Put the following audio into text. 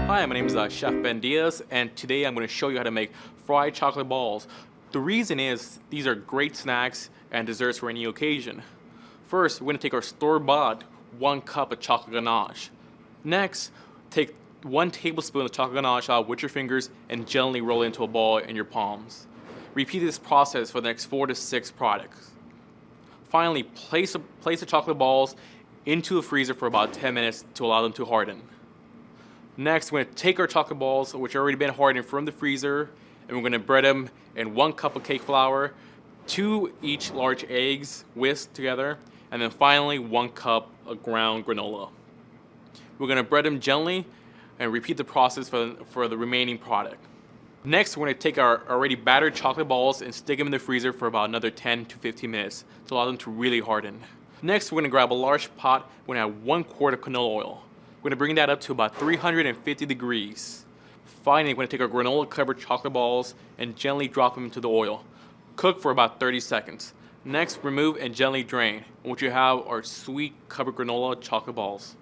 Hi, my name is Chef Ben Diaz, and today I'm going to show you how to make fried chocolate balls. The reason is these are great snacks and desserts for any occasion. First, we're going to take our store-bought 1 cup of chocolate ganache. Next, take 1 tablespoon of chocolate ganache out with your fingers and gently roll it into a ball in your palms. Repeat this process for the next 4 to 6 products. Finally, place the chocolate balls into the freezer for about 10 minutes to allow them to harden. Next, we're going to take our chocolate balls, which have already been hardened from the freezer, and we're going to bread them in 1 cup of cake flour, 2 each large eggs whisked together, and then finally 1 cup of ground granola. We're going to bread them gently and repeat the process for the remaining product. Next, we're going to take our already battered chocolate balls and stick them in the freezer for about another 10 to 15 minutes to allow them to really harden. Next, we're going to grab a large pot. We're going to add 1 quart of canola oil. We're going to bring that up to about 350 degrees. Finally, we're going to take our granola covered chocolate balls and gently drop them into the oil. Cook for about 30 seconds. Next, remove and gently drain. And what you have are sweet covered granola chocolate balls.